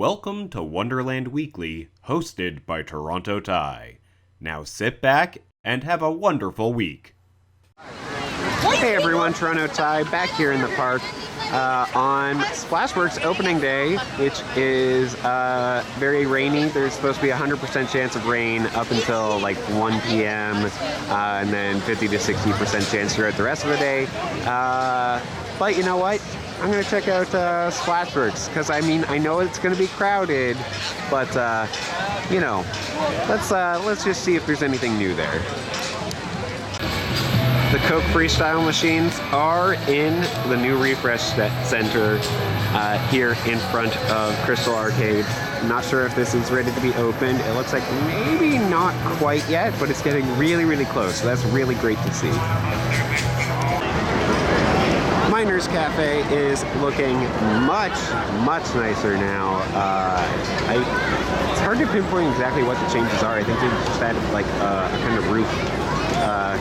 Welcome to Wonderland Weekly, hosted by Toronto Ty. Now sit back and have a wonderful week. Hey everyone, Toronto Ty back here in the park on Splashworks opening day, which is very rainy. There's supposed to be a 100% chance of rain up until like 1 p.m. And then 50 to 60% chance throughout the rest of the day. But you know what? I'm gonna check out Splashworks because I know it's gonna be crowded, but you know, let's just see if there's anything new there. The Coke Freestyle machines are in the new refresh center here in front of Crystal Arcade. Not sure if this is ready to be opened. It looks like maybe not quite yet, but it's getting really, really close. So that's really great to see. Miners Cafe is looking much nicer now. It's hard to pinpoint exactly what the changes are. I think they just added like a kind of roof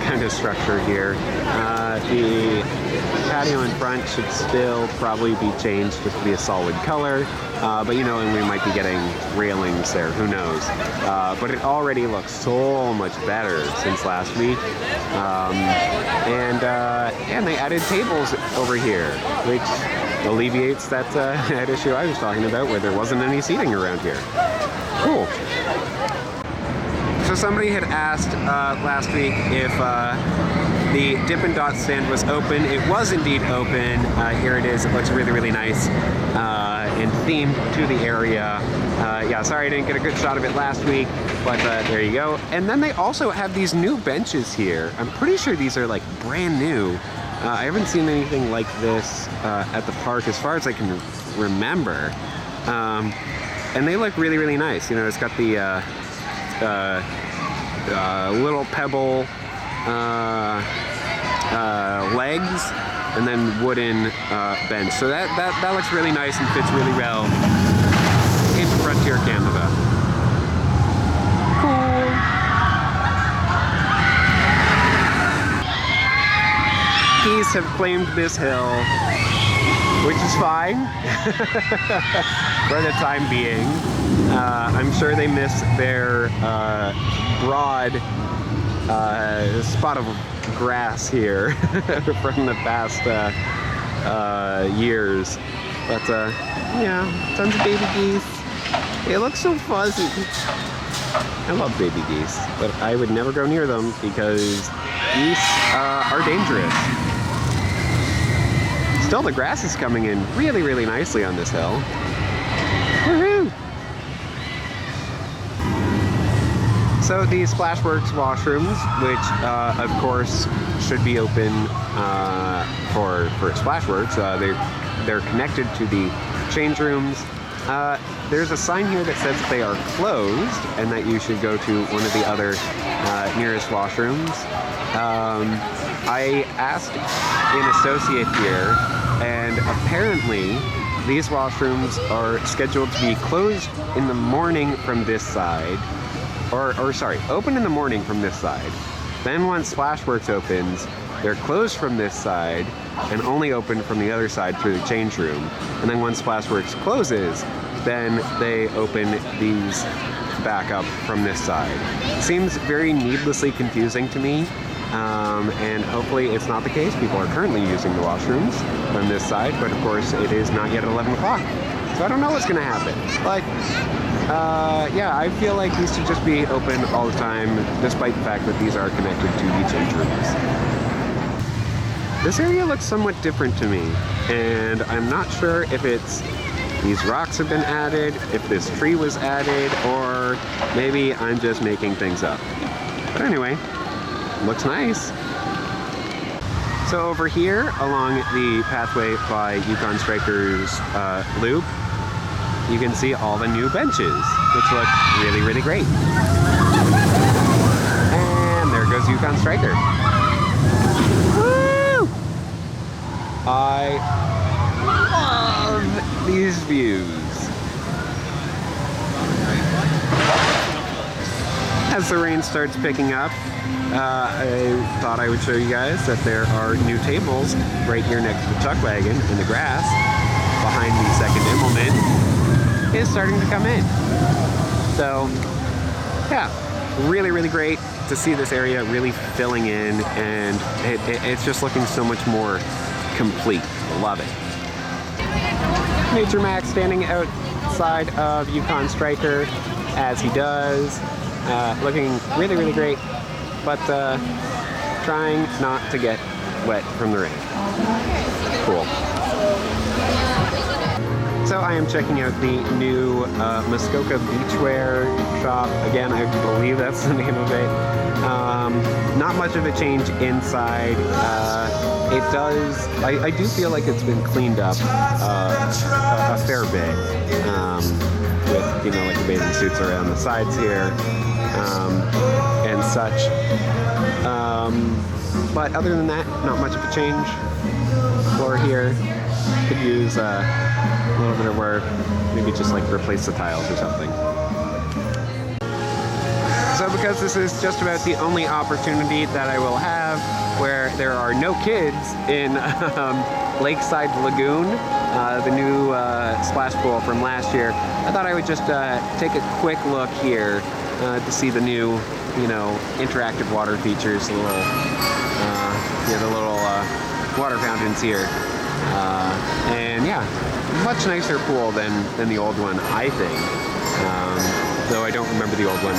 kind of structure here. The patio in front should still probably be changed just to be a solid color, but you know, and we might be getting railings there, who knows. But it already looks so much better since last week. And they added tables over here, which alleviates that, that issue I was talking about where there wasn't any seating around here. Cool. So somebody had asked last week if the Dippin' Dot stand was open. It was indeed open. Here it is. It looks really, really nice and themed to the area. Yeah, sorry I didn't get a good shot of it last week, but there you go. And then they also have these new benches here. I'm pretty sure these are like brand new. I haven't seen anything like this at the park as far as I can remember. And they look really, really nice. You know, it's got the little pebble legs and then wooden bench. So that looks really nice and fits really well into Frontier Canada. Cool. Geese have claimed this hill, which is fine for the time being. I'm sure they miss their broad spot of grass here from the past years. But yeah, tons of baby geese. They look so fuzzy. I love baby geese, but I would never go near them because geese are dangerous. Still, the grass is coming in really, really nicely on this hill. Woohoo! So these Splashworks washrooms, which of course should be open for Splashworks, they're connected to the change rooms. There's a sign here that says that they are closed and that you should go to one of the other nearest washrooms. I asked an associate here, and apparently these washrooms are scheduled to be closed in the morning from this side. Or sorry, open in the morning from this side. Then once Splashworks opens, they're closed from this side and only open from the other side through the change room. And then once Splashworks closes, then they open these back up from this side. It seems very needlessly confusing to me. And hopefully it's not the case. People are currently using the washrooms from this side, but of course it is not yet 11 o'clock. So I don't know what's gonna happen. But yeah, I feel like these should just be open all the time, despite the fact that these are connected to the change rooms. This area looks somewhat different to me, and I'm not sure if it's these rocks have been added, if this tree was added, or maybe I'm just making things up. But anyway, looks nice. So over here, along the pathway by Yukon Striker's loop, you can see all the new benches, which look really, really great. And there goes Yukon Striker. Woo! I love these views. As the rain starts picking up, I thought I would show you guys that there are new tables right here next to the chuck wagon in the grass behind the second implement. is starting to come in. So, yeah, really, really great to see this area really filling in, and it's just looking so much more complete. Love it. Nature Max standing outside of Yukon Striker as he does, looking really, really great, but trying not to get wet from the rain. Cool. So I am checking out the new Muskoka Beachwear shop. Again, I believe that's the name of it. Not much of a change inside. It does, I do feel like it's been cleaned up a fair bit. With, you know, like the bathing suits around the sides here and such. But other than that, not much of a change. Floor here could use a little bit of work, maybe just like replace the tiles or something. So because this is just about the only opportunity that I will have where there are no kids in Lakeside Lagoon, the new splash pool from last year, I thought I would just take a quick look here to see the new, you know, interactive water features, the little, water fountains here. And yeah, much nicer pool than the old one, I think. Though I don't remember the old one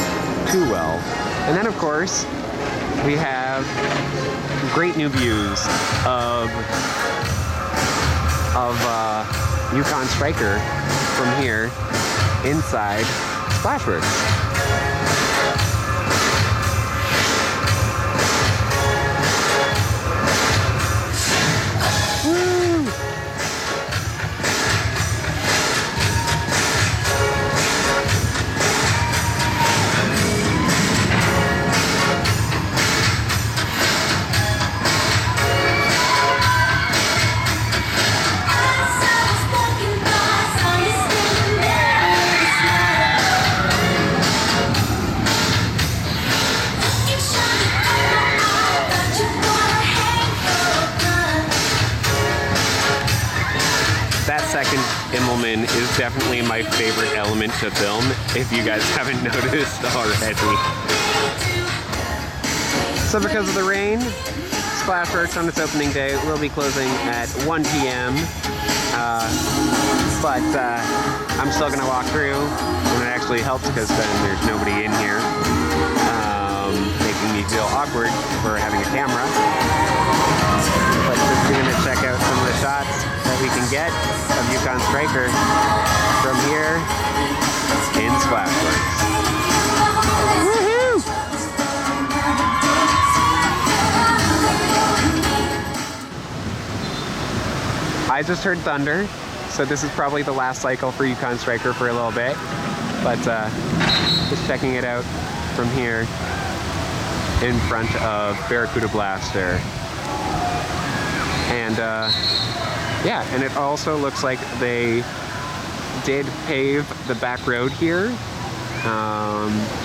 too well. And then of course, we have great new views of Yukon Striker from here inside Splashworks. That second Immelman is definitely my favorite element to film, if you guys haven't noticed already. So because of the rain, Splashworks on its opening day will be closing at 1 p.m. But I'm still going to walk through, and it actually helps because then there's nobody in here, making me feel awkward for having a camera. But just going to check out some of the shots that we can get of Yukon Striker from here in Splashworks. Woohoo! I just heard thunder, so this is probably the last cycle for Yukon Striker for a little bit, but just checking it out from here in front of Barracuda Blaster. And yeah, and it also looks like they did pave the back road here,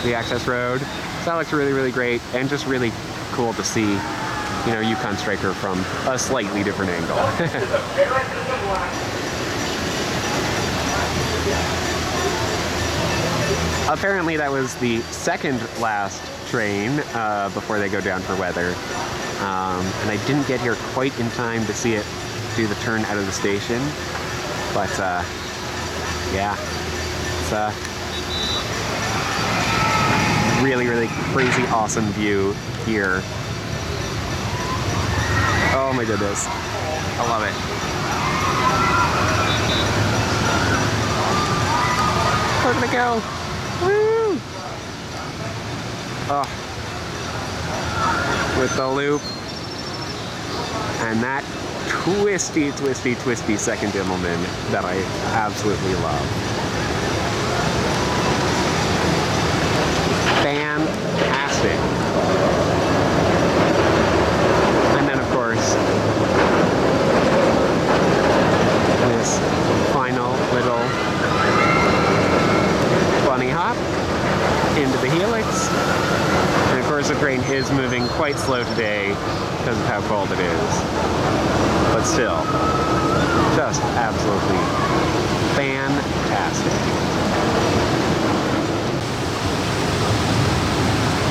the access road. So that looks really, really great, and just really cool to see, you know, Yukon Striker from a slightly different angle. Apparently that was the second last train before they go down for weather. And I didn't get here quite in time to see it do the turn out of the station. But yeah, it's a really, really crazy awesome view here. Oh my goodness, I love it. Look at it go. Woo! Oh. With the loop. And that twisty, twisty, twisty second Immelman that I absolutely love. Fantastic. And then of course, this final little bunny hop into the helix. And of course the train is moving quite slow today because of how cold it is. But still, Just absolutely fantastic.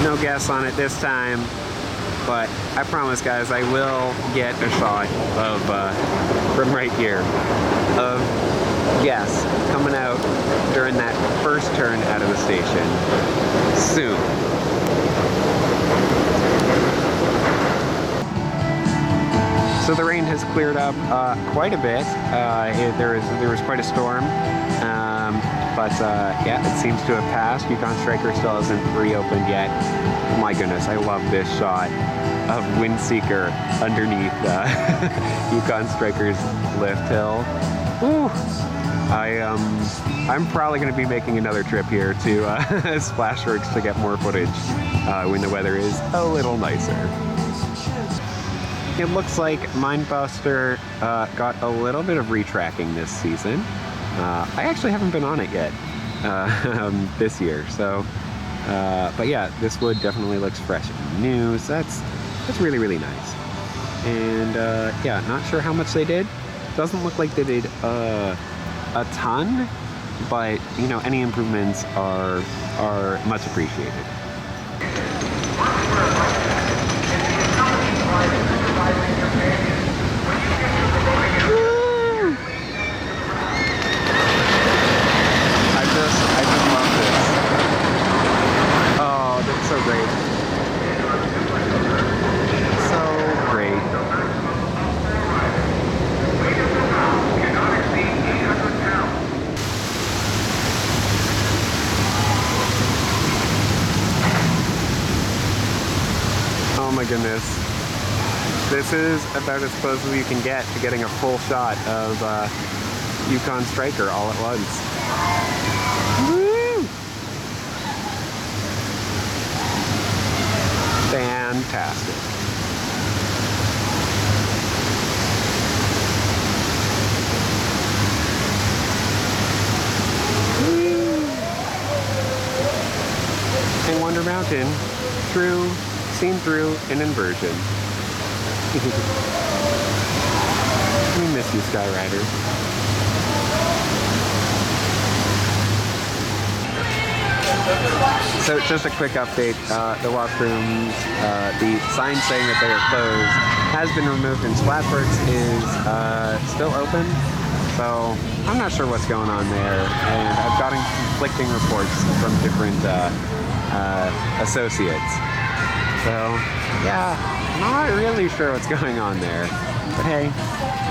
No guests on it this time, but I promise, guys, I will get a shot of, from right here, of guests coming out during that first turn out of the station soon. So the rain has cleared up quite a bit. There was quite a storm, but yeah, it seems to have passed. Yukon Striker still hasn't reopened yet. Oh my goodness, I love this shot of Windseeker underneath Yukon Striker's lift hill. Ooh. I'm probably going to be making another trip here to Splashworks to get more footage when the weather is a little nicer. It looks like Mindbuster got a little bit of retracking this season. I actually haven't been on it yet this year, so but yeah, this wood definitely looks fresh and new, so that's really, really nice. And yeah, not sure how much they did. Doesn't look like they did a ton, but you know, any improvements are much appreciated. I just love this. Oh, that's so great. So great. Oh my goodness. This is about as close as you can get to getting a full shot of Yukon Striker all at once. Woo! Fantastic. Woo! And Wonder Mountain, seen through an inversion. We miss you, Skyriders. So just a quick update, the washrooms, the sign saying that they are closed has been removed and Splashworks is still open. So I'm not sure what's going on there, and I've gotten conflicting reports from different associates. So yeah, not really sure what's going on there. But hey,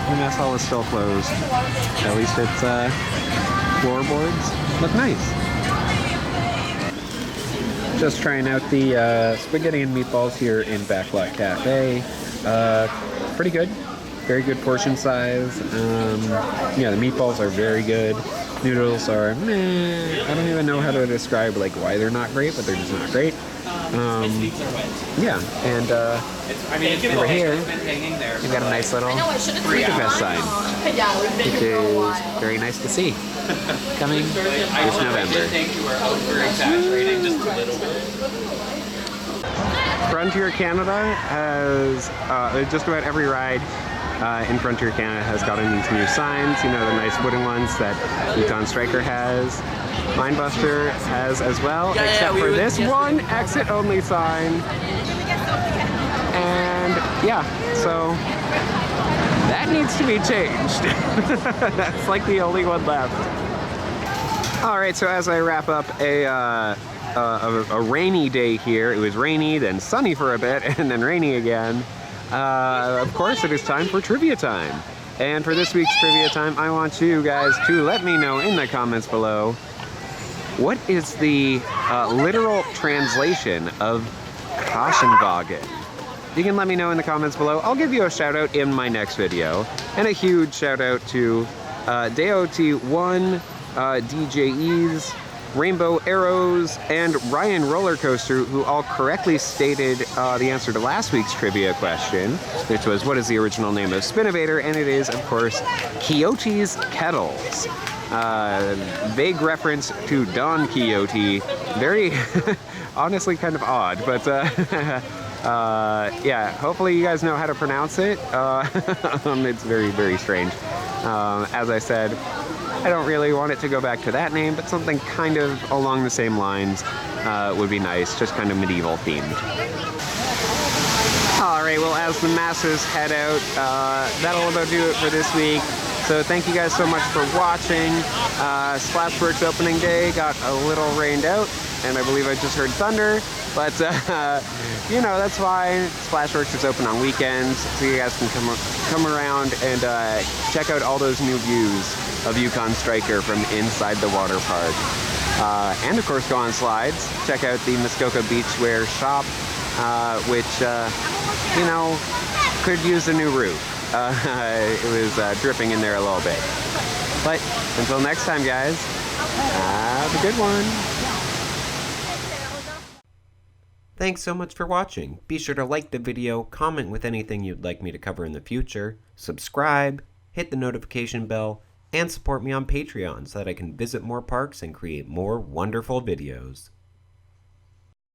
the mess hall is still closed. At least its floorboards look nice. Just trying out the spaghetti and meatballs here in Backlot Cafe. Pretty good. Very good portion size. Yeah, the meatballs are very good. Noodles are meh. I don't even know how to describe like why they're not great, but they're just not great. Yeah, and over here, you've got a nice little Budapest sign, which is very nice to see. Coming this November. Frontier Canada has, just about every ride in Frontier Canada has gotten these new signs, you know, the nice wooden ones that Yukon Striker has. Mindbuster has as well, except for this one exit-only sign. And yeah, so that needs to be changed. That's like the only one left. All right, so as I wrap up a rainy day here, it was rainy, then sunny for a bit, and then rainy again. Of course, it is time for trivia time. And for this week's trivia time, I want you guys to let me know in the comments below, what is the literal translation of Kassenwagen? You can let me know in the comments below. I'll give you a shout out in my next video. And a huge shout out to DOT1, DJEs, Rainbow Arrows, and Ryan Roller Coaster, who all correctly stated the answer to last week's trivia question, which was, what is the original name of Spinnovator? And it is, of course, Quixote's Kettles. Vague reference to Don Quixote. Very, honestly, kind of odd, but Yeah, hopefully you guys know how to pronounce it. It's very, very strange. As I said, I don't really want it to go back to that name, but something kind of along the same lines would be nice, just kind of medieval themed. Alright, well, as the masses head out, that'll about do it for this week. So thank you guys so much for watching. Splashworks opening day got a little rained out, and I believe I just heard thunder, but you know, that's fine. Splashworks is open on weekends, so you guys can come around and check out all those new views of Yukon Striker from inside the water park. And of course, go on slides. Check out the Muskoka Beachwear shop, which, you know, could use a new roof. It was dripping in there a little bit. But until next time, guys, have a good one. Thanks so much for watching. Be sure to like the video, comment with anything you'd like me to cover in the future, subscribe, hit the notification bell, and support me on Patreon so that I can visit more parks and create more wonderful videos.